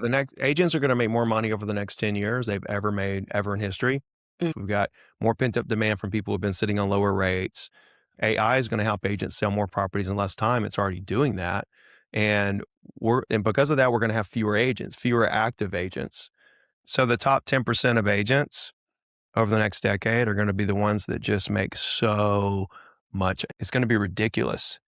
The next agents are going to make more money over the next 10 years they've ever made ever in history. Mm. We've got more pent up demand from people who've been sitting on lower rates. AI is going to help agents sell more properties in less time. It's already doing that. And because of that, we're going to have fewer agents, fewer active agents. So the top 10% of agents over the next decade are going to be the ones that just make so much. It's going to be ridiculous.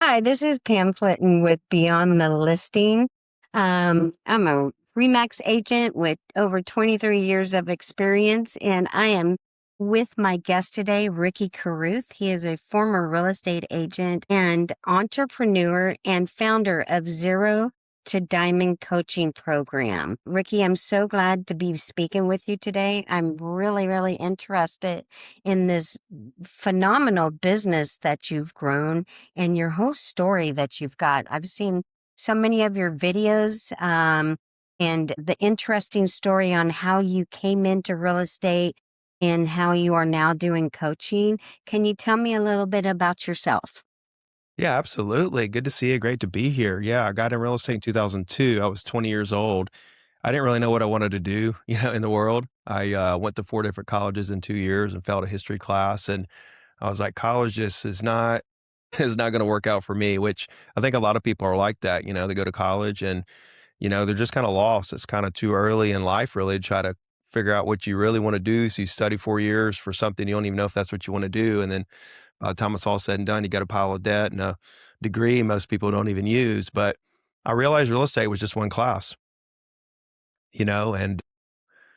Hi, this is Pam Flitton with Beyond the Listing. I'm a Remax agent with over 23 years of experience, and I am with my guest today, Ricky Carruth. He is a former real estate agent and entrepreneur and founder of Zero to Diamond Coaching Program. Ricky, I'm so glad to be speaking with you today. I'm really, really interested in this phenomenal business that you've grown and your whole story that you've got. I've seen so many of your videos and the interesting story on how you came into real estate and how you are now doing coaching. Can you tell me a little bit about yourself? Yeah, absolutely. Good to see you. Great to be here. Yeah, I got in real estate in 2002. I was 20 years old. I didn't really know what I wanted to do, in the world. I went to 4 different colleges in 2 years and failed a history class. And I was like, college just is not is not going to work out for me, which I think a lot of people are like that. They go to college and, they're just kind of lost. It's kind of too early in life, really, to try to figure out what you really want to do. So you study 4 years for something you don't even know if that's what you want to do. And then by the time it's all said and done, you got a pile of debt and a degree most people don't even use. But I realized real estate was just one class, and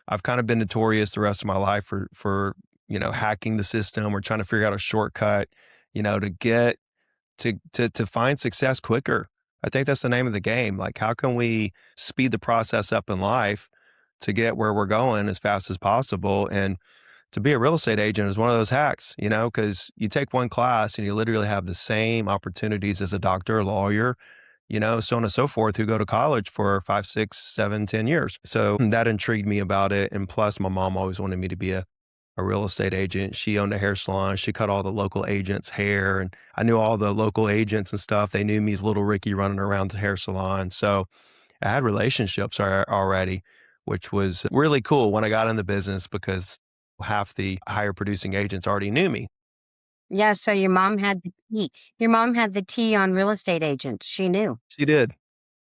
I've kind of been notorious the rest of my life for hacking the system or trying to figure out a shortcut, to get to find success quicker. I think that's the name of the game. Like, how can we speed the process up in life to get where we're going as fast as possible? And to be a real estate agent is one of those hacks, because you take one class and you literally have the same opportunities as a doctor, a lawyer, so on and so forth, who go to college for 5, 6, 7, 10 years. So that intrigued me about it. And plus, my mom always wanted me to be a real estate agent. She owned a hair salon. She cut all the local agents' hair. And I knew all the local agents and stuff. They knew me as little Ricky running around the hair salon. So I had relationships already, which was really cool when I got in the business because half the higher producing agents already knew me. Yeah, so your mom had the tea. Your mom had the tea on real estate agents. She knew. She did.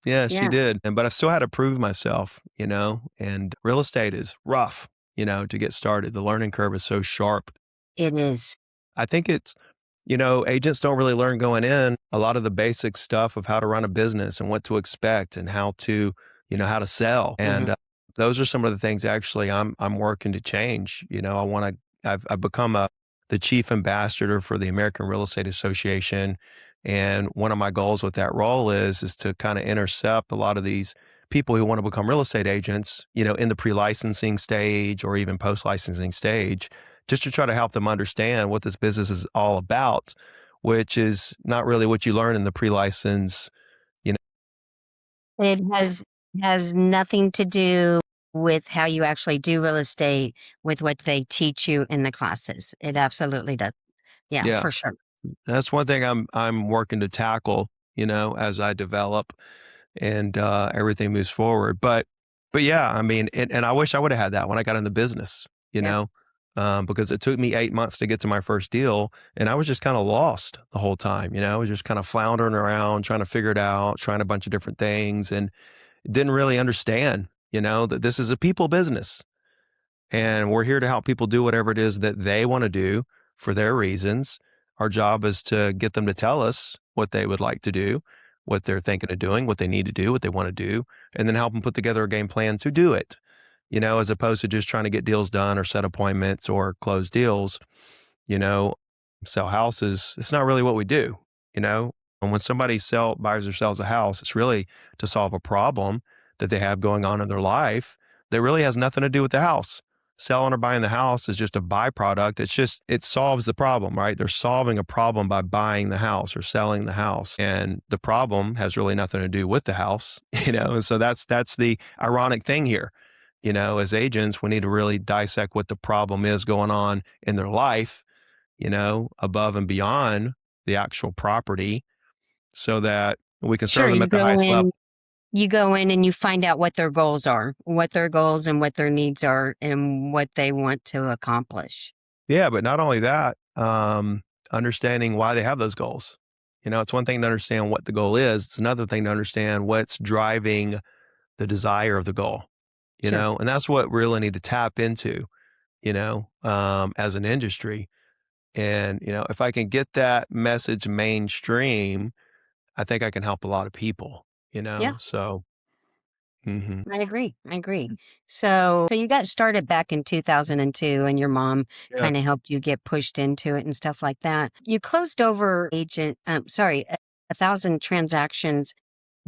Yeah, she Yeah, did. But I still had to prove myself, and real estate is rough, to get started. The learning curve is so sharp. it is. I think agents don't really learn going in a lot of the basic stuff of how to run a business and what to expect and how to sell. And Mhm. those are some of the things actually I'm working to change. I've become the chief ambassador for the American Real Estate Association. And one of my goals with that role is to kind of intercept a lot of these people who want to become real estate agents, in the pre-licensing stage or even post-licensing stage, just to try to help them understand what this business is all about, which is not really what you learn in the pre-license. You know, It has nothing to do with how you actually do real estate with what they teach you in the classes. It absolutely does. Yeah, yeah, for sure. that's one thing I'm working to tackle, as I develop and everything moves forward. But yeah, I mean, and I wish I would have had that when I got in the business, Yep. because it took me 8 months to get to my first deal, and I was just kind of lost the whole time. I was just kind of floundering around, trying to figure it out, trying a bunch of different things, and didn't really understand, that this is a people business, and we're here to help people do whatever it is that they want to do for their reasons. Our job is to get them to tell us what they would like to do, what they're thinking of doing, what they need to do, what they want to do, and then help them put together a game plan to do it, as opposed to just trying to get deals done or set appointments or close deals, you know, sell houses. It's not really what we do, you know. And when somebody buys or sells a house, it's really to solve a problem that they have going on in their life that really has nothing to do with the house. Selling or buying the house is just a byproduct. It solves the problem, right? They're solving a problem by buying the house or selling the house. And the problem has really nothing to do with the house, And so that's the ironic thing here. As agents, we need to really dissect what the problem is going on in their life, above and beyond the actual property so that we can Sure, serve them you at the go highest level. in and you find out what their goals and what their needs are and what they want to accomplish. Yeah, but not only that, understanding why they have those goals. It's one thing to understand what the goal is. It's another thing to understand what's driving the desire of the goal, Sure. and that's what we really need to tap into, as an industry. And, if I can get that message mainstream, I think I can help a lot of people, Yeah. so. Mhm. I agree. I agree. So you got started back in 2002 and your mom Yeah, kind of helped you get pushed into it and stuff like that. You closed over a thousand transactions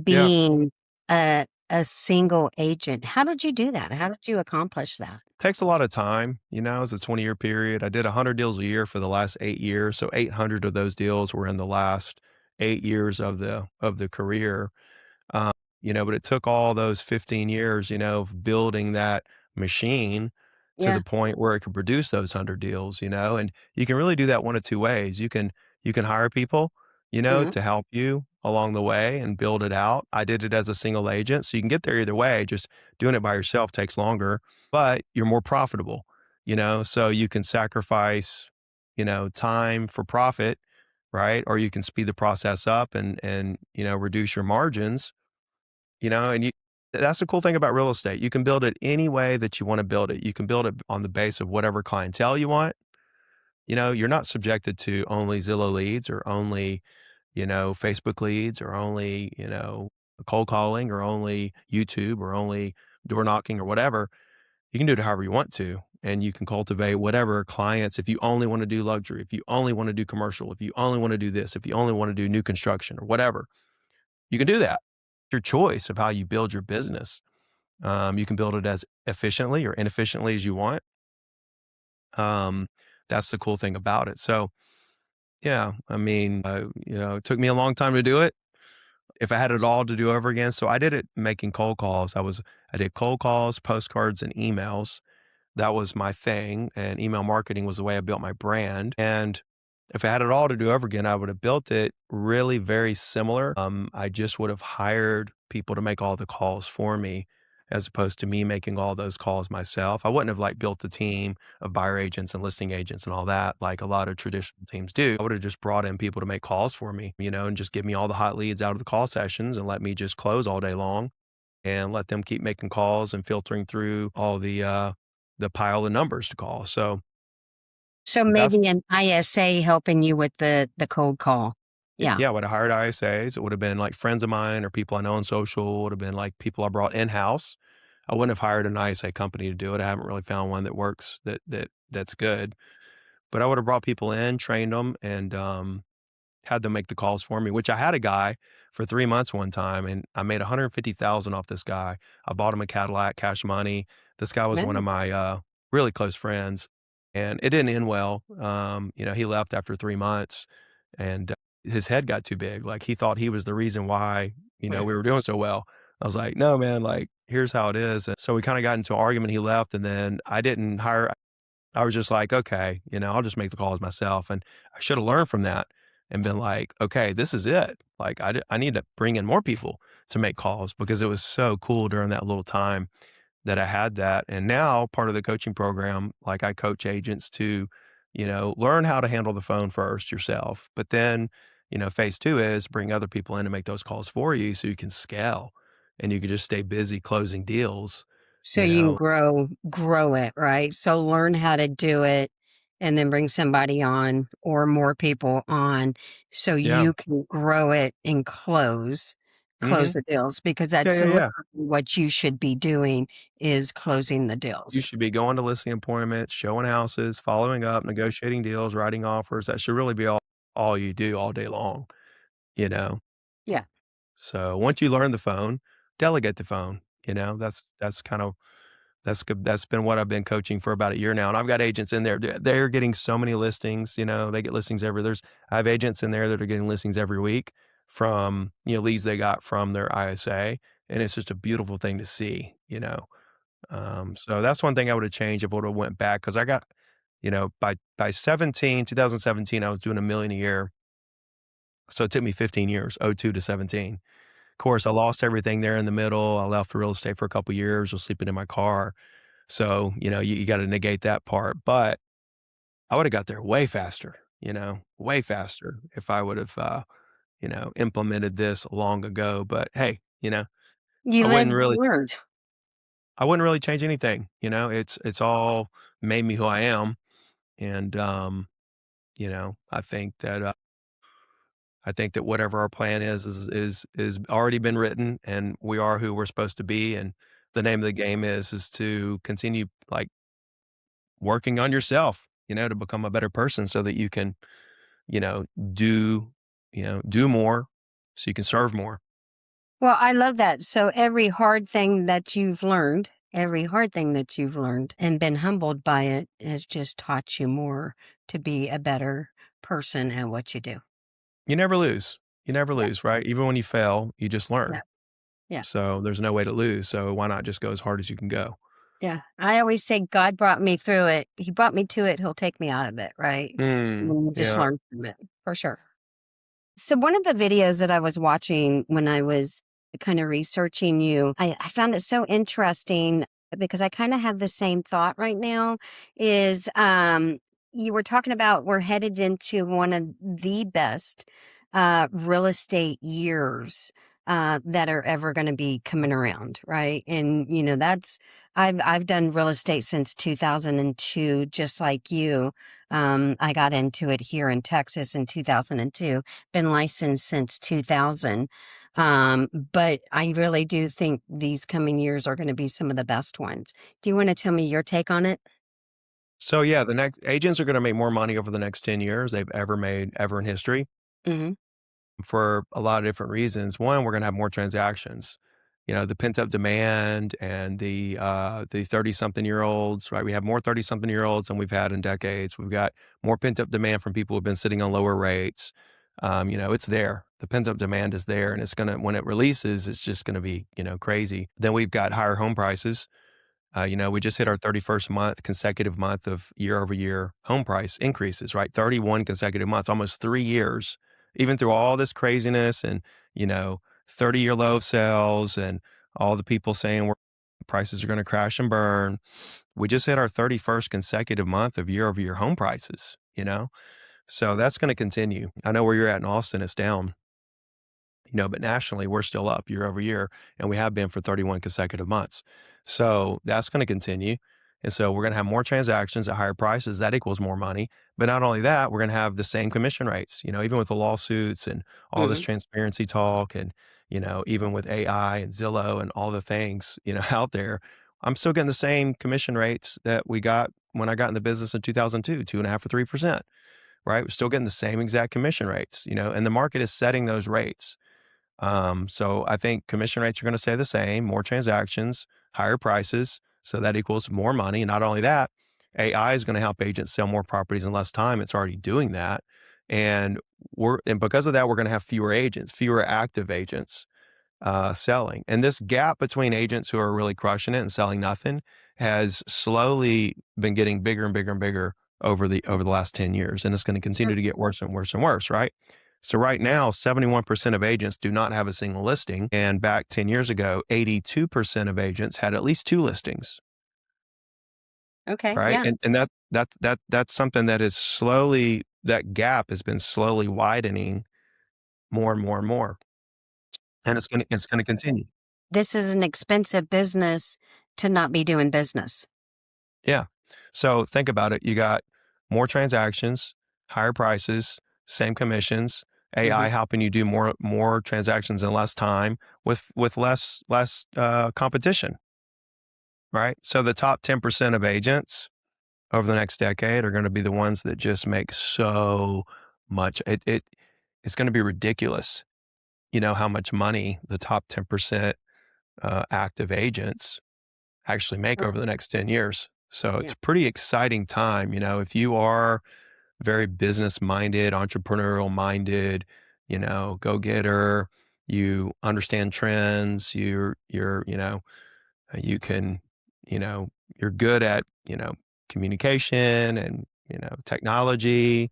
yeah. being a single agent. How did you do that? How did you accomplish that? Takes a lot of time, it's a 20-year period. I did 100 deals a year for the last 8 years, so 800 of those deals were in the last 8 years of the career. Um, but it took all those 15 years, of building that machine to the Yeah. point where it could produce those 100 deals, and you can really do that one of 2 ways. You can hire people, Hmm. to help you along the way and build it out. I did it as a single agent, so you can get there either way. Just doing it by yourself takes longer, but you're more profitable, so you can sacrifice, time for profit, right? Or you can speed the process up and reduce your margins, and that's the cool thing about real estate. You can build it any way that you want to build it. You can build it on the base of whatever clientele you want. You're not subjected to only Zillow leads or only, Facebook leads or only, cold calling or only YouTube or only door knocking or whatever. You can do it however you want to. And you can cultivate whatever clients. If you only want to do luxury, if you only want to do commercial, if you only want to do this, if you only want to do new construction or whatever, you can do that. Your choice of how you build your business. You can build it as efficiently or inefficiently as you want. Um, that's the cool thing about it. So, yeah, I mean, it took me a long time to do it. If I had it all to do over again, so I did it making cold calls. I did cold calls, postcards, and emails. That was my thing, and email marketing was the way I built my brand. And if I had it all to do over again, I would have built it really very similar. I just would have hired people to make all the calls for me as opposed to me making all those calls myself. I wouldn't have like built a team of buyer agents and listing agents and all that like a lot of traditional teams do. I would have just brought in people to make calls for me, and just give me all the hot leads out of the call sessions and let me just close all day long and let them keep making calls and filtering through all the pile of numbers to call. So So that's maybe an ISA helping you with the cold call. Yeah. yeah, I would have hired ISAs. It would have been like friends of mine or people I know on social. It would have been like people I brought in house. I wouldn't have hired an ISA company to do it. I haven't really found one that works that's good. But I would have brought people in, trained them, and had them make the calls for me, which I had a guy for 3 months one time, and I made 150,000 off this guy. I bought him a Cadillac, cash money. This guy was one of Mm, my, really close friends, and it didn't end well. He left after 3 months, and, his head got too big. Like, he thought he was the reason why, yeah. we were doing so well. I was like, "No, man, like, here's how it is." And so we kinda got into an argument, he left, and then I was just like, "Okay, I'll just make the calls myself," and I should have learned from that and been like, "Okay, this is it." Like, I need to bring in more people to make calls because it was so cool during that little time that I had that, and now part of the coaching program, like, I coach agents to, learn how to handle the phone first yourself, but then, phase 2 is bring other people in to make those calls for you so you can scale and you can just stay busy closing deals, So you you can know? grow it, right? So learn how to do it and then bring somebody on or more people on so Yeah. you can grow it and close Mhm. the deals because Yeah, that's yeah, literally yeah. what you should be doing is closing the You deals. should be going to listing appointments, showing houses, following up, negotiating deals, writing offers. That should really be all you do all day long, you know? Yeah. So once you learn the phone, delegate the phone, that's kind of that's good. That's been what I've been coaching for about a year now. And I've got agents in there. They're getting so many listings, they get listings I have agents in there that are getting listings every week from, leads they got from their ISA. And it's just a beautiful thing to see. So that's one thing I would have changed if I would have went back because By 2017, I was doing a million a year. So it took me 15 years, '02 to 17. Of course, I lost everything there in the middle. I left real estate for a couple years, was sleeping in my car. So, you got to negate that part. But I would have got there way faster, way faster if I would have, implemented this long ago. But hey, I You wouldn't lived, really, learned. I wouldn't really change anything. It's all made me who I am. And, I think that whatever our plan is already been written, and we are who we're supposed to be. And the name of the game is to continue like working on yourself, to become a better person so that you can, you know, do, do more so you can serve more. Well, I love that. So every hard thing that you've learned and been humbled by it has just taught you more to be a better person at what you do. You never lose. You never Yeah. lose, right? Even when you fail, you just Yeah. learn. Yeah. So there's no way to lose. So why not just go as hard as you can go? Yeah. I always say God brought me through it. He brought me to it. He'll take me out of it. Right. Mm, And you just yeah. learn from it for sure. So one of the videos that I was watching when I was kind of researching you, I found it so interesting because I kind of have the same thought right now is you were talking about we're headed into one of the best real estate years that are ever going to be coming around, right? And that's I've done real estate since 2002, just like you. I got into it here in Texas in 2002, been licensed since 2000. But I really do think these coming years are going to be some of the best ones. Do you want to tell me your take on it? So yeah, the next agents are going to make more money over the next 10 years they've ever made ever in history Hmm. for a lot of different reasons. One, we're going to have more transactions. The pent up demand and the 30 something year olds, right? We have more 30 something year olds than we've had in decades. We've got more pent up demand from people who've been sitting on lower rates. It's there. The pent up demand is there, and it's gonna when it releases, it's just gonna be crazy. Then we've got higher home prices. We just hit our 31st consecutive month of year over year home price increases, right? 31 consecutive months, almost 3 years, even through all this craziness and, 30-year low of sales and all the people saying prices are going to crash and burn. We just hit our 31st consecutive month of year over year home prices. So that's going to continue. I know where you're at in Austin, it's down. But nationally, we're still up year over year, and we have been for 31 consecutive months. So that's going to continue. And so we're going to have more transactions at higher prices. That equals more money. But not only that, we're going to have the same commission rates, even with the lawsuits and all this Hmm. transparency talk and, even with AI and Zillow and all the things, out there, I'm still getting the same commission rates that we got when I got in the business in 2002, 2.5 or 3%, right? We're still getting the same exact commission rates, and the market is setting those rates. So I think commission rates are going to stay the same, more transactions, higher prices. So that equals more money. And not only that, AI is going to help agents sell more properties in less time. It's already doing that. And because of that, we're going to have fewer agents, fewer active agents selling. And this gap between agents who are really crushing it and selling nothing has slowly been getting bigger and bigger and bigger over the last 10 years. And it's going to continue to get worse and worse and worse, right? So right now, 71% of agents do not have a single listing. And back 10 years ago, 82% of agents had at least two listings, Okay. right? Yeah. And that's something that gap has been slowly widening more and more and more. And it's gonna continue. This is an expensive business to not be doing business. Yeah. So think about it. You got more transactions, higher prices, same commissions, Hmm. AI helping you do more transactions in less time with less competition, right? So the top 10% of agents over the next decade are going to be the ones that just make so much. It's going to be ridiculous. How much money the top 10% active agents actually make Sure. over the next 10 years. So it's Yeah. a pretty exciting time. If you are very business minded, entrepreneurial minded, go getter, you understand trends, you can, you're good at, communication and, technology.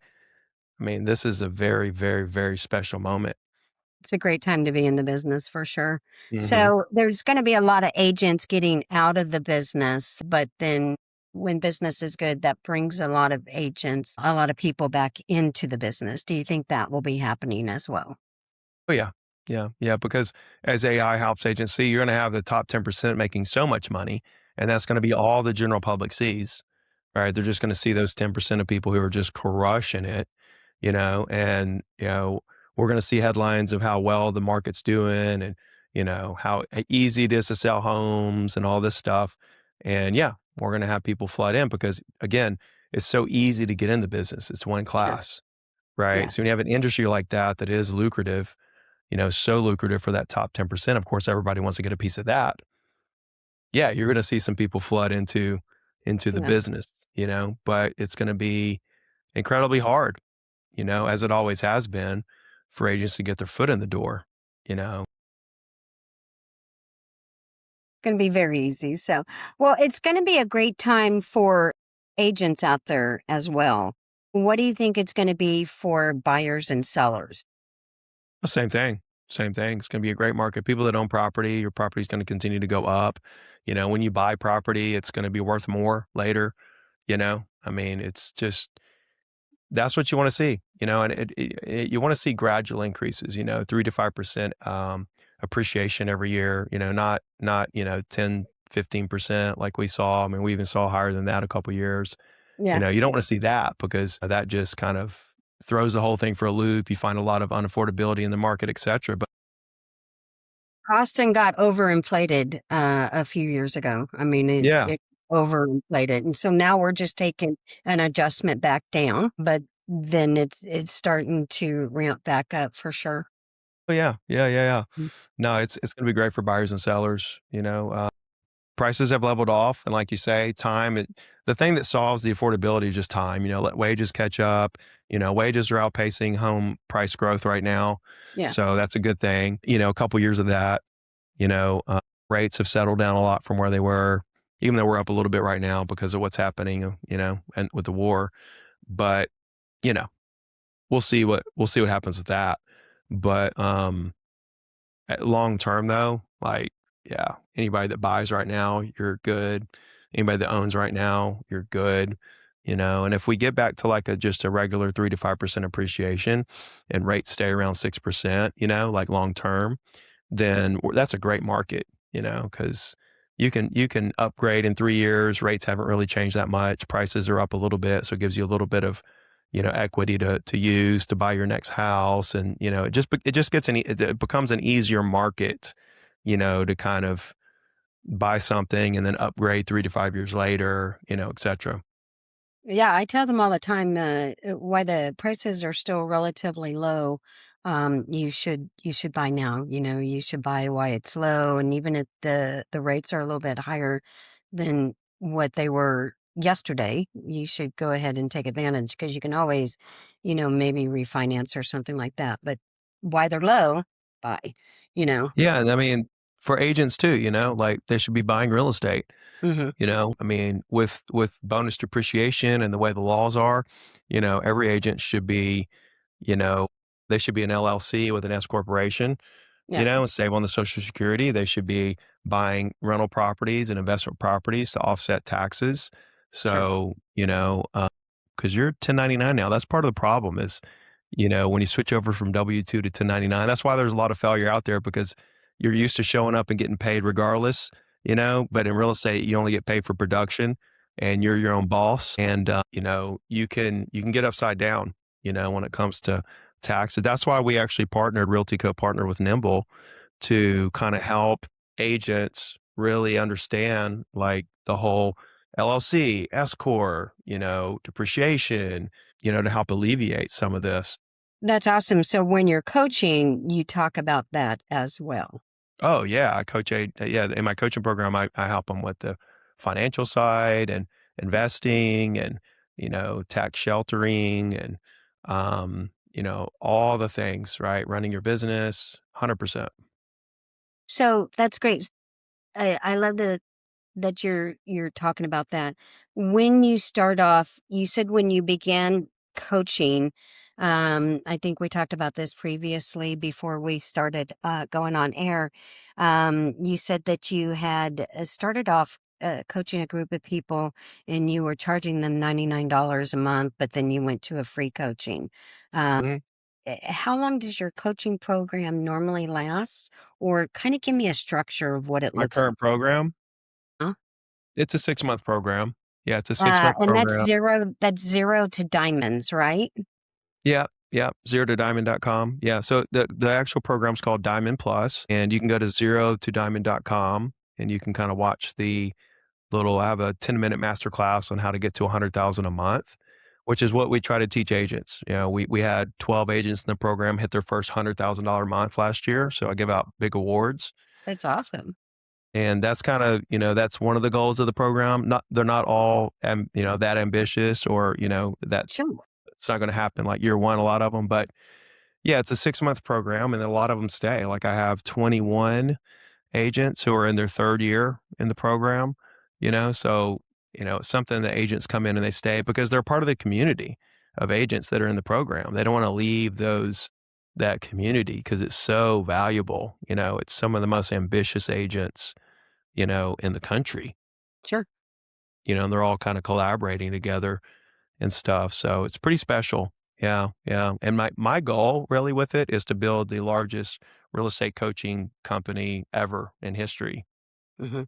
I mean, this is a very, very, very special moment. It's a great time to be in the business for sure. Mhm. So there's going to be a lot of agents getting out of the business, but then when business is good, that brings a lot of agents, a lot of people back into the business. Do you think that will be happening as well? Oh, yeah. Yeah, yeah, because as AI helps agents see, you're gonna have the top 10% making so much money, and that's gonna be all the general public sees, right? They're just gonna see those 10% of people who are just crushing it, and, we're gonna see headlines of how well the market's doing and, how easy it is to sell homes and all this stuff, and yeah, we're gonna have people flood in because, again, it's so easy to get in the business. It's one Sure. class, right? Yeah. So when you have an industry like that that is lucrative, so lucrative for that top 10%. Of course, everybody wants to get a piece of that. Yeah, you're gonna see some people flood into the Yeah. business, but it's gonna be incredibly hard, as it always has been for agents to get their foot in the door, you know? Going to be very easy. So, well, it's going to be a great time for agents out there as well. What do you think it's going to be for buyers and sellers? The same thing. Same thing. It's gonna be a great market. People that own property, your property's gonna continue to go up. When you buy property, it's gonna be worth more later, I mean, it's just that's what you wanna see, and you wanna see gradual increases, 3 to 5%, appreciation every year, not, 10, 15% like we saw. I mean, we even saw higher than that a couple years. Yeah. You don't wanna see that because that just kind of throws the whole thing for a loop. You find a lot of unaffordability in the market, etcetera, but Austin got overinflated a few years ago. I mean, yeah. it overinflated. And so now we're just taking an adjustment back down, but then it's starting to ramp back up for sure. Oh, yeah. Yeah, yeah, yeah. Mm. No, it's gonna be great for buyers and sellers, prices have leveled off, and like you say, the thing that solves the affordability is just time, let wages catch up, wages are outpacing home price growth right now, Yeah. so that's a good thing, a couple years of that, you know, uh, rates have settled down a lot from where they were, even though we're up a little bit right now because of what's happening, and with the war, but, you know, we'll see what happens with that, but, long term though, like, yeah, anybody that buys right now, you're good. Anybody that owns right now, you're good. And if we get back to like just a regular 3 to 5% appreciation and rates stay around 6%, like long term, then that's a great market, because you can upgrade in 3 years. Rates haven't really changed that much. Prices are up a little bit, so it gives you a little bit of equity to use to buy your next house, and it just it becomes an easier market, to kind of buy something and then upgrade 3 to 5 years later, etc. Yeah, I tell them all the time why the prices are still relatively low. You should buy now. You should buy while it's low, and even if the rates are a little bit higher than what they were yesterday, you should go ahead and take advantage because you can always, maybe refinance or something like that. But why they're low, buy. You know. Yeah, and I mean, for agents too, like they should be buying real estate. Hmm. I mean, with bonus depreciation and the way the laws are, every agent should be, you know, they should be an LLC with an S corporation, Yeah, and save on the Social Security. They should be buying rental properties and investment properties to offset taxes. sure. So, because you're 1099 now, that's part of the problem is, when you switch over from W-2 to 1099, that's why there's a lot of failure out there because you're used to showing up and getting paid regardless, but in real estate, you only get paid for production and you're your own boss. And, you can get upside down, when it comes to taxes. That's why we actually partnered, Realty Co partnered with Nimble to kind of help agents really understand like the whole LLC, S corp, depreciation, to help alleviate some of this. That's awesome. So when you're coaching, you talk about that as well. Oh yeah, yeah, in my coaching program, I help them with the financial side and investing and, tax sheltering and, all the things, right? Running your business, 100%. So that's great. I love that that you're talking about that. When you start off, you said when you began coaching, I think we talked about this previously before we started going on air. You said that you had started off coaching a group of people and you were charging them $99 a month, but then you went to a free coaching. Um, Mhm. how long does your coaching program normally last? Or kind of give me a structure of what it My looks current program, like. it's a 6-month program. Yeah, it's a 6-month And program. that's 0 to diamonds, right? Yeah, yeah, 0 to diamond.com. Yeah, so the actual program's called Diamond Plus, and you can go to 0 to diamond.com, and you can kinda watch the little I have a 10-minute masterclass on how to get to 100,000 a month, which is what we try to teach agents. You know, we had 12 agents in the program hit their first $100,000 month last year, so I give out big awards, That's awesome. and that's kinda, that's one of the goals of the program. Not they're not all, that ambitious or, that Sure. it's not gonna happen like year 1, a lot of them, but yeah, it's a 6-month program, and then a lot of them stay. Like, I have 21 agents who are in their 3rd year in the program, so, it's something that agents come in and they stay because they're part of the community of agents that are in the program. They don't wanna leave that community because it's so valuable, it's some of the most ambitious agents, in the country, Sure. and they're all kinda collaborating together and stuff. So it's pretty special. Yeah, yeah. And my goal really with it is to build the largest real estate coaching company ever in history. Mhm.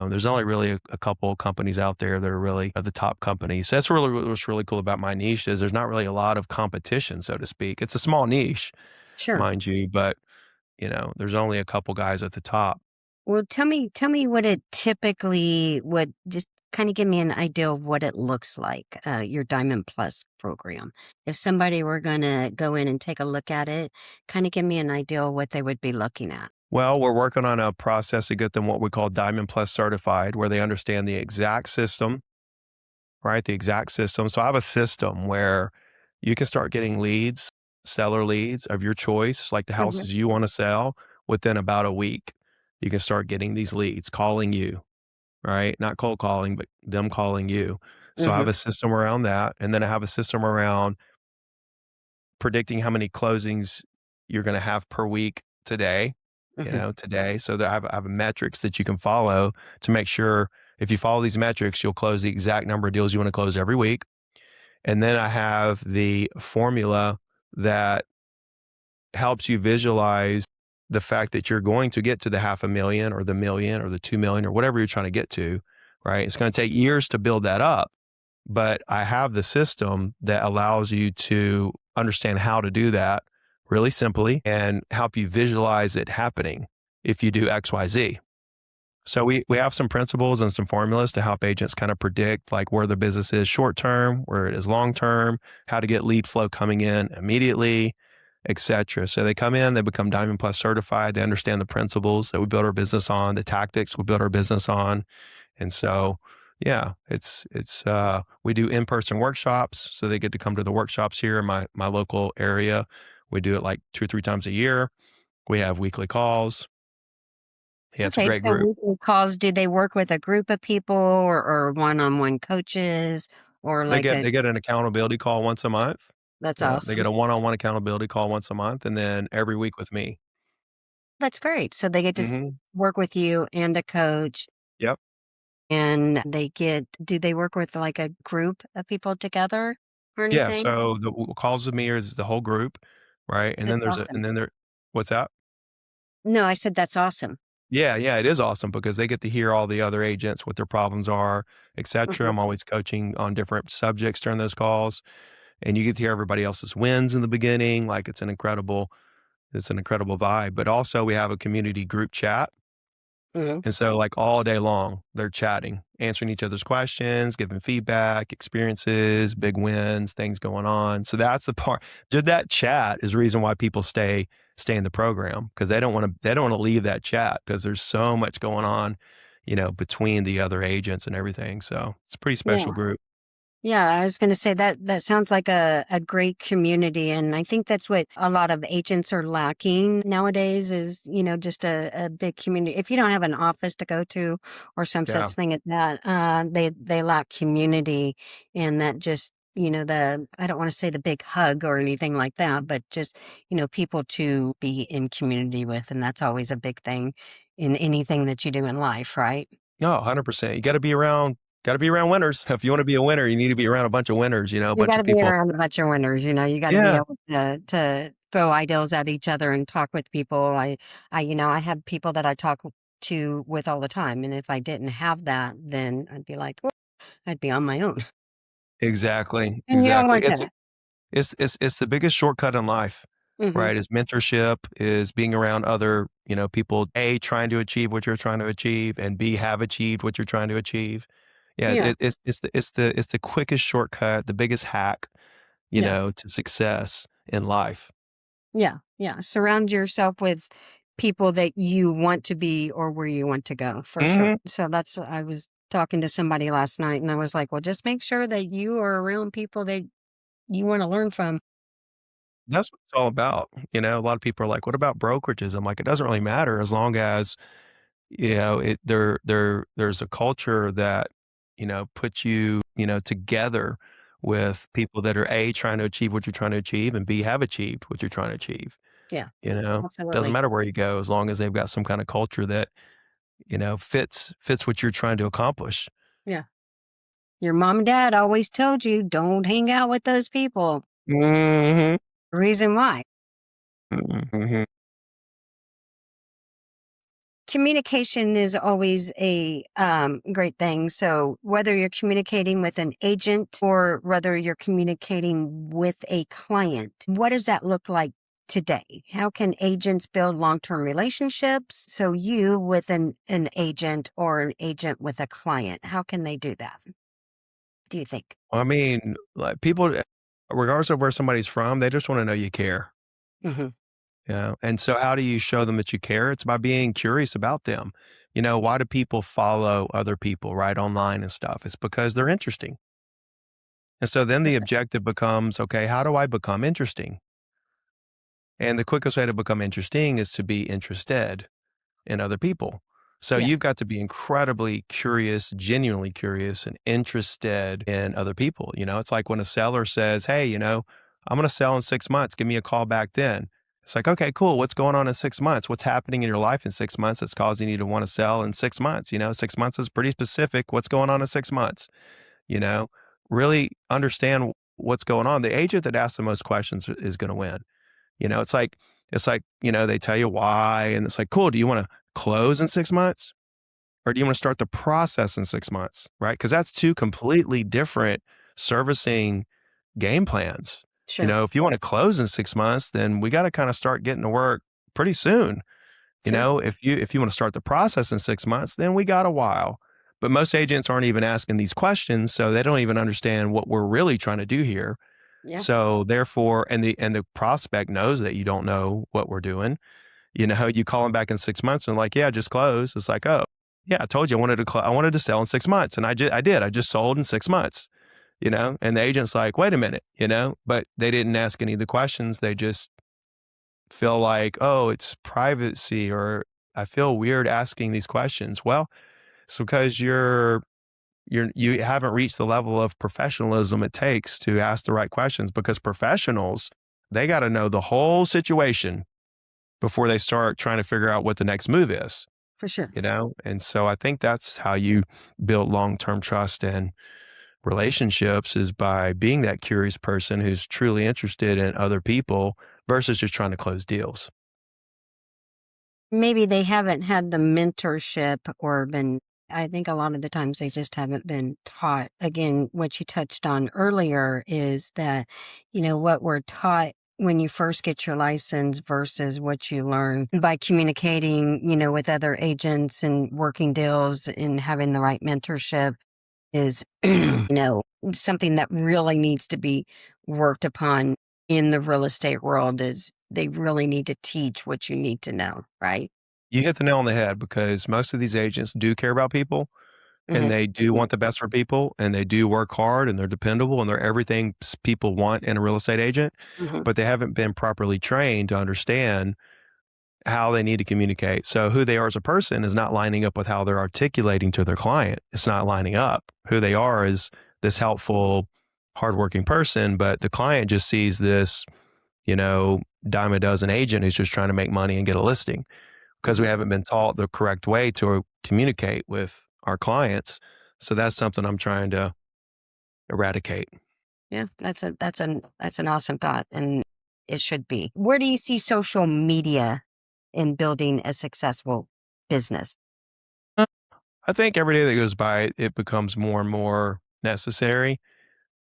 There's only really a couple companies out there that are really the top companies. That's really what's really cool about my niche is there's not really a lot of competition, so to speak. It's a small niche, Sure. mind you, but there's only a couple guys at the top. Well, tell me what it typically would just kinda give me an idea of what it looks like, your Diamond Plus program. If somebody were gonna go in and take a look at it, kinda give me an idea of what they would be looking at. Well, we're working on a process to get them what we call Diamond Plus certified, where they understand the exact system. Right? The exact system. So I have a system where you can start getting leads, seller leads of your choice, like the Mhm. houses you want to sell within about a week. You can start getting these leads calling you, right? Not cold calling, but them calling you. So I have Mhm. a system around that. And then I have a system around predicting how many closings you're going to have per week Mhm. today. So that I have metrics that you can follow to make sure if you follow these metrics, you'll close the exact number of deals you want to close every week. And then I have the formula that helps you visualize the fact that you're going to get to the 500,000 or the million or the 2 million or whatever you're trying to get to, right? It's going to take years to build that up, but I have the system that allows you to understand how to do that really simply and help you visualize it happening if you do XYZ. So we have some principles and some formulas to help agents kind of predict like where the business is short term, where it is long term, how to get lead flow coming in immediately, etc. So they come in, they become Diamond Plus certified, they understand the principles that we build our business on, the tactics we build our business on. And so yeah, it's we do in-person workshops, so they get to come to the workshops here in my local area. We do it like 2 or 3 times a year. We have weekly calls. Yeah, it's a Okay, great so group. weekly calls, do they work with a group of people or one-on-one coaches or They like get a they get an accountability call once a month. that's Yeah, they get awesome. a one-on-one accountability call once a month, and then every week with me. That's great. So they get to Mhm. work with you and a coach, Yep. and do they work with like a group of people together or Yeah, anything? so the calls with me is the whole group, right? And then That's there's a awesome. and then there what's that? No, I said that's awesome. Yeah, yeah, it is awesome because they get to hear all the other agents, what their problems are, etcetera. Mhm. I'm always coaching on different subjects during those calls, and you get to hear everybody else's wins in the beginning, like it's an incredible vibe, but also we have a community group chat. Mhm. And so, like, all day long, they're chatting, answering each other's questions, giving feedback, experiences, big wins, things going on. So that's the part. Did that chat is the reason why people stay in the program because they don't want to leave that chat because there's so much going on, between the other agents and everything. So it's a pretty special Yeah. group. Yeah, I was going to say that sounds like a great community. And I think that's what a lot of agents are lacking nowadays is, just a big community. If you don't have an office to go to or some Yeah. such thing as that, they lack community and that just, I don't want to say the big hug or anything like that, but just, people to be in community with. And that's always a big thing in anything that you do in life, right? No, 100%. You gotta be around winners. If you wanna be a winner, you need to be around a bunch of winners, a You bunch of gotta be people. around a bunch of winners, you gotta be Yeah, able to throw ideals at each other and talk with people. I have people that I talk to with all the time, and if I didn't have that, then I'd be like, "Well, I'd be on my own." exactly, And you don't exactly. want that. It's the biggest shortcut in life, Mhm. right? Is mentorship, is being around other, people, A, trying to achieve what you're trying to achieve, and B, have achieved what you're trying to achieve. Yeah, Yeah, it's the quickest shortcut, the biggest hack, yeah, to success in life. yeah, yeah. Surround yourself with people that you want to be or where you want to go, for sure. Mhm. So I was talking to somebody last night, and I was like, "Well, just make sure that you are around people that you wanna learn from." That's what it's all about. A lot of people are like, "What about brokerages?" I'm like, "It doesn't really matter as long as, there's a culture that, puts you, together with people that are A, trying to achieve what you're trying to achieve, and B, have achieved what you're trying to achieve." Yeah, Doesn't absolutely. matter where you go as long as they've got some kind of culture that, fits what you're trying to accomplish. Yeah. Your mom and dad always told you, "Don't hang out with those people." Mhm. Reason why? Mhm. Communication is always a great thing. So whether you're communicating with an agent or whether you're communicating with a client, what does that look like today? How can agents build long-term relationships? So you with an agent or an agent with a client, how can they do that? Do you think? I mean, like, people, regardless of where somebody's from, they just wanna know you care. Hmm. And so how do you show them that you care? It's by being curious about them. Why do people follow other people, right, online and stuff? It's because they're interesting. And so then the objective becomes, okay, how do I become interesting? And the quickest way to become interesting is to be interested in other people. So you've Yes, got to be incredibly curious, genuinely curious and interested in other people. It's like when a seller says, "Hey, I'm going to sell in 6 months. Give me a call back then." It's like, okay, cool. What's going on in 6 months? What's happening in your life in 6 months that's causing you to want to sell in 6 months? 6 months is pretty specific. What's going on in 6 months? You know, really understand what's going on. The agent that asks the most questions is going to win. It's like, they tell you why, and it's like, cool. Do you want to close in 6 months? Or do you want to start the process in 6 months? Right. Because that's two completely different servicing game plans. sure, If you want to close in 6 months, then we got to kind of start getting to work pretty soon. sure. If you want to start the process in 6 months, then we got a while. But most agents aren't even asking these questions, so they don't even understand what we're really trying to do here. Yeah, So therefore, and the prospect knows that you don't know what we're doing. You call them back in 6 months and like, yeah, just close. It's like, oh, yeah, I told you I wanted to sell in 6 months, and I did. I just sold in 6 months. And the agent's like, wait a minute, but they didn't ask any of the questions. They just feel like, oh, it's privacy, or I feel weird asking these questions. Well, it's because you haven't reached the level of professionalism it takes to ask the right questions, because professionals, they got to know the whole situation before they start trying to figure out what the next move is, for sure. And so I think that's how you build long-term trust and relationships, is by being that curious person who's truly interested in other people versus just trying to close deals. Maybe they haven't had the mentorship or been I think a lot of the times they just haven't been taught. Again, what you touched on earlier is that, what we're taught when you first get your license versus what you learn by communicating, with other agents and working deals and having the right mentorship is, something that really needs to be worked upon in the real estate world is they really need to teach what you need to know, right? You hit the nail on the head, because most of these agents do care about people, and Mhm. they do want the best for people, and they do work hard, and they're dependable, and they're everything people want in a real estate agent, Mhm. but they haven't been properly trained to understand how they need to communicate. So who they are as a person is not lining up with how they're articulating to their client. It's not lining up. Who they are is this helpful, hardworking person, but the client just sees this, dime a dozen agent who's just trying to make money and get a listing because we Mhm. haven't been taught the correct way to communicate with our clients. So that's something I'm trying to eradicate. Yeah, that's an awesome thought, and it should be. Where do you see social media in building a successful business? I think every day that goes by, it becomes more and more necessary.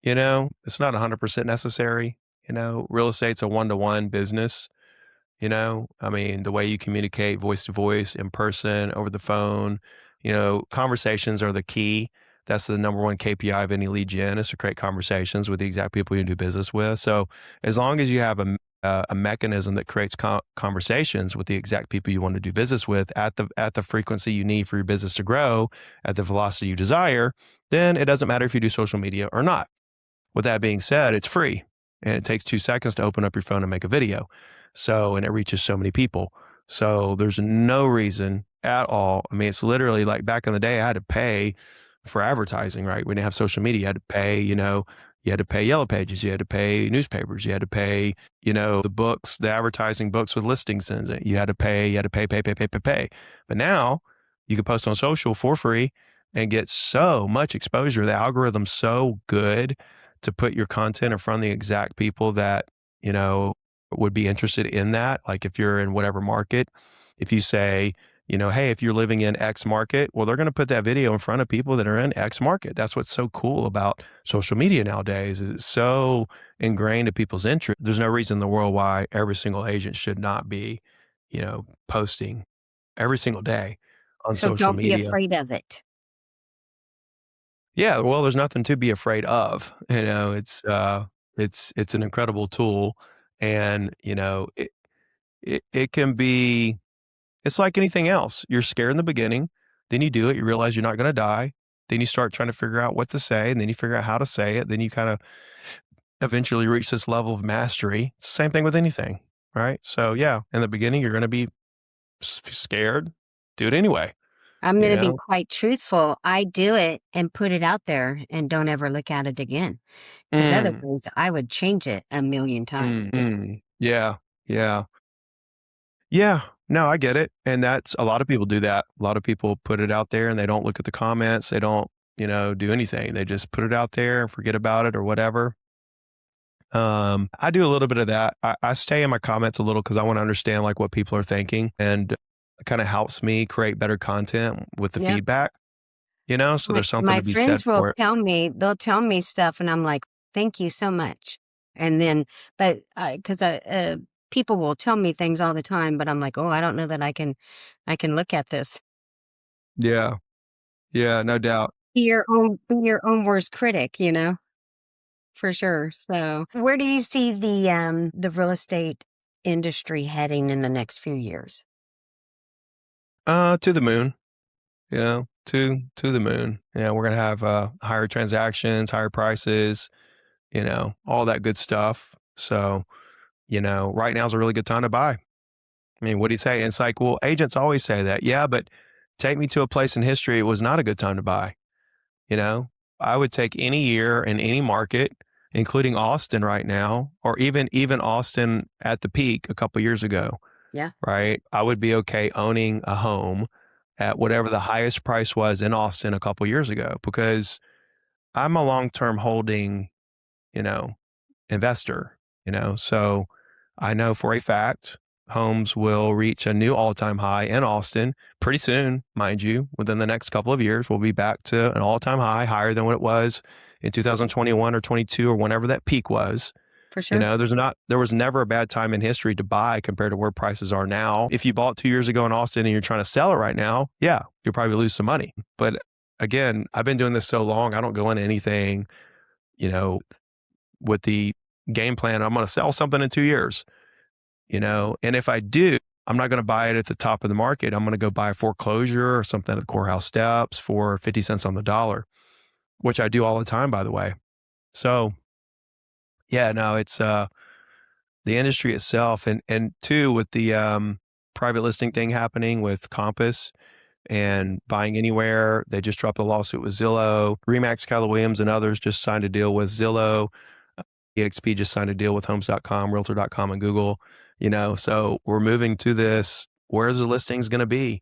It's not 100% necessary. Real estate's a one-to-one business. I mean, the way you communicate voice to voice, in person, over the phone, conversations are the key. That's the number one KPI of any lead gen is to create conversations with the exact people you do business with. So as long as you have a mechanism that creates conversations with the exact people you want to do business with at the frequency you need for your business to grow at the velocity you desire, then it doesn't matter if you do social media or not. With that being said, it's free and it takes 2 seconds to open up your phone and make a video. So, and it reaches so many people. So there's no reason at all. I mean, it's literally like back in the day, I had to pay for advertising, right? We didn't have social media. You had to pay, you had to pay Yellow Pages, you had to pay newspapers, you had to pay, the books, the advertising books with listings in it. You had to pay. But now you can post on social for free and get so much exposure. The algorithm's so good to put your content in front of the exact people that, you know, would be interested in that. Like if you're in whatever market, if you say, hey, if you're living in X market, well, they're going to put that video in front of people that are in X market. That's what's so cool about social media nowadays is it's so ingrained in people's interest. There's no reason in the world why every single agent should not be, posting every single day on So social don't be media. afraid of it. Yeah, well, there's nothing to be afraid of. It's an incredible tool, and it can be. It's like anything else. You're scared in the beginning, then you do it. You realize you're not going to die. Then you start trying to figure out what to say, and then you figure out how to say it. Then you kind of eventually reach this level of mastery. It's the same thing with anything, right? So yeah, in the beginning, you're going to be scared. Do it anyway. I'm You going to be know. quite truthful. I do it and put it out there and don't ever look at it again. Because Mm, otherwise, I would change it a million times. yeah, yeah. Yeah, no, I get it, and that's a lot of people do that. A lot of people put it out there and they don't look at the comments, they don't, do anything. They just put it out there and forget about it or whatever. I do a little bit of that. I stay in my comments a little because I want to understand like what people are thinking, and it kind of helps me create better content with the Yeah. feedback, so My there's something my to be said friends will for it. they'll tell me stuff, and I'm like, "Thank you so much." And then, but because people will tell me things all the time, but I'm like, "Oh, I don't know that I can look at this." Yeah, yeah, no doubt. Be your own worst critic, for sure. So, where do you see the real estate industry heading in the next few years? To the moon. To the moon. Yeah, we're gonna have higher transactions, higher prices, all that good stuff. So, right now is a really good time to buy. I mean, what do you say? It's like, well, agents always say that. Yeah, but take me to a place in history it was not a good time to buy. You know, I would take any year in any market, including Austin right now, or even Austin at the peak a couple years ago, Yeah, right? I would be okay owning a home at whatever the highest price was in Austin a couple years ago because I'm a long-term holding, you know, investor, so I know for a fact homes will reach a new all-time high in Austin pretty soon, mind you. Within the next couple of years, we'll be back to an all-time high, higher than what it was in 2021 or 22 or whenever that peak was. for sure. There was never a bad time in history to buy compared to where prices are now. If you bought 2 years ago in Austin and you're trying to sell it right now, yeah, you'll probably lose some money. But again, I've been doing this so long, I don't go into anything, you know, with the game plan, I'm going to sell something in 2 years, and if I do, I'm not going to buy it at the top of the market. I'm going to go buy a foreclosure or something at the courthouse steps for 50 cents on the dollar, which I do all the time, by the way. So yeah, no, it's the industry itself, and two, with the private listing thing happening with Compass and Buying Anywhere, they just dropped a lawsuit with Zillow. Remax, Keller Williams, and others just signed a deal with Zillow. EXP just signed a deal with Homes.com, Realtor.com, and Google. So we're moving to this. Where's the listings going to be?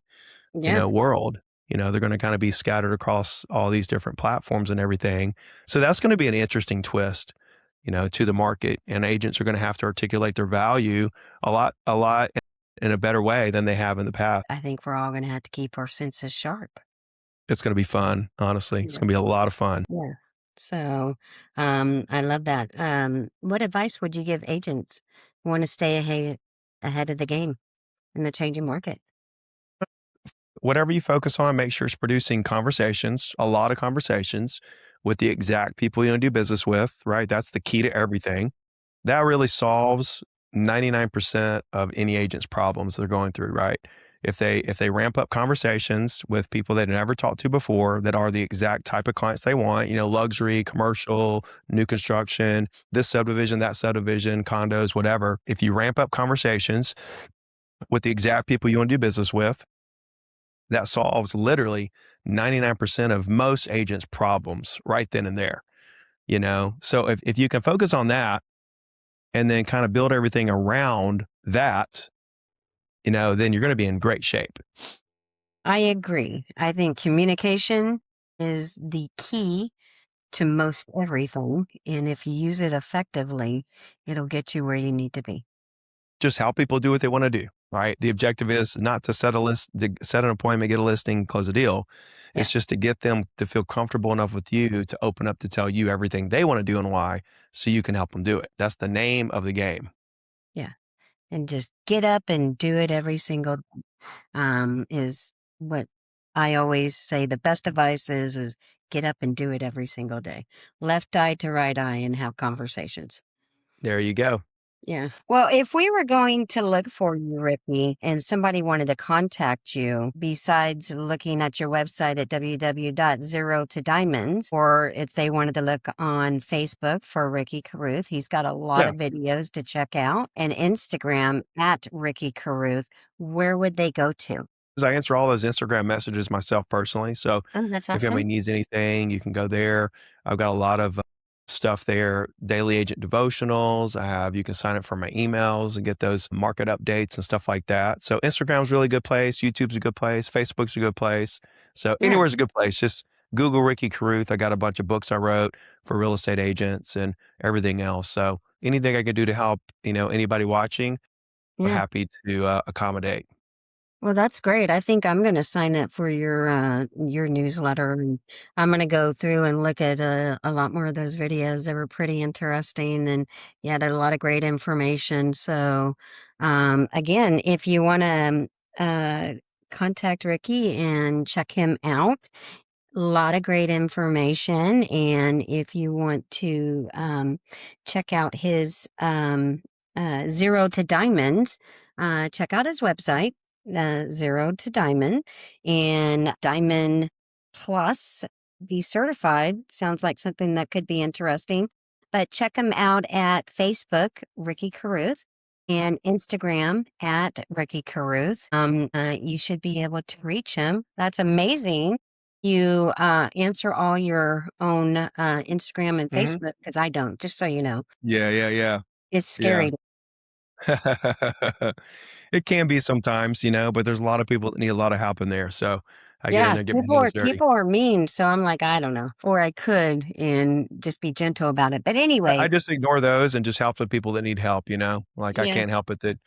Yeah, World. They're going to kind of be scattered across all these different platforms and everything. So that's going to be an interesting twist, to the market. And agents are going to have to articulate their value a lot in a better way than they have in the past. I think we're all going to have to keep our senses sharp. It's going to be fun, honestly. It's Yeah. going to be a lot of fun. Yeah. So, I love that. What advice would you give agents who want to stay ahead of the game in the changing market? Whatever you focus on, make sure it's producing conversations, a lot of conversations with the exact people you want to do business with, right? That's the key to everything. That really solves 99% of any agent's problems they're going through, right? If they ramp up conversations with people they've never talked to before that are the exact type of clients they want, luxury, commercial, new construction, this subdivision, that subdivision, condos, whatever. If you ramp up conversations with the exact people you want to do business with, that solves literally 99% of most agents' problems right then and there. So if you can focus on that and then kind of build everything around that, then you're going to be in great shape. I agree. I think communication is the key to most everything. And if you use it effectively, it'll get you where you need to be. Just help people do what they want to do, right? The objective is not to set to set an appointment, get a listing, close a deal. Yeah. It's just to get them to feel comfortable enough with you to open up to tell you everything they want to do and why, so you can help them do it. That's the name of the game. Yeah. And just get up and do it every single is what I always say. The best advice is get up and do it every single day. Left eye to right eye and have conversations. There you go. Yeah. Well, if we were going to look for you, Ricky, and somebody wanted to contact you, besides looking at your website at www.zero-to-diamonds, or if they wanted to look on Facebook for Ricky Carruth, he's got a lot Yeah. of videos to check out, and Instagram at Ricky Carruth, where would they go to? I answer all those Instagram messages myself personally. So Oh, that's if anybody awesome. needs anything, you can go there. I've got a lot of stuff there, daily agent devotionals. You can sign up for my emails and get those market updates and stuff like that. So Instagram's a really good place. YouTube's a good place. Facebook's a good place. So Yeah. anywhere's a good place. Just Google Ricky Carruth. I got a bunch of books I wrote for real estate agents and everything else. So anything I can do to help, anybody watching, I'm Yeah. happy to accommodate. Well, that's great. I think I'm going to sign up for your newsletter, and I'm going to go through and look at a lot more of those videos. They were pretty interesting, and you had a lot of great information. So, again, if you want to contact Ricky and check him out, a lot of great information. And if you want to check out his Zero to Diamonds, check out his website, Zero to Diamond, and Diamond Plus. Be certified sounds like something that could be interesting. But check him out at Facebook, Ricky Carruth, and Instagram at Ricky Carruth. You should be able to reach him. That's amazing. You answer all your own Instagram and Hmm. Facebook, because I don't, just so you know. Yeah, yeah, yeah, It's yeah. scary. It can be sometimes, but there's a lot of people that need a lot of help in there. So I get in Yeah, there, get my people are hands dirty. people are mean, so I'm like, I don't know. Or I could and just be gentle about it. But I anyway, just ignore those and just help the people that need help, Like I yeah, can't help it that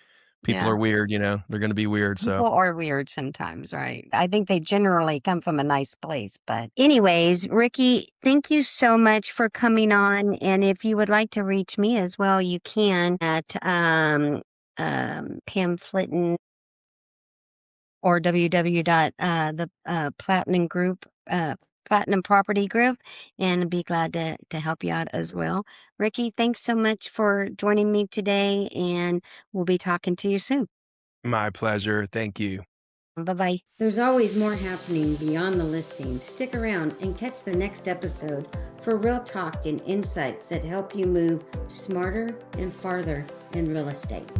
people yeah. are weird, they're going to be weird. So People are weird sometimes, right? I think they generally come from a nice place. But anyways, Ricky, thank you so much for coming on. And if you would like to reach me as well, you can at Pam Flitton or www.the Platinum Group, Platinum Property Group, and be glad to help you out as well. Ricky, thanks so much for joining me today, and we'll be talking to you soon. My pleasure. Thank you. Bye bye. There's always more happening beyond the listing. Stick around and catch the next episode for real talk and insights that help you move smarter and farther in real estate.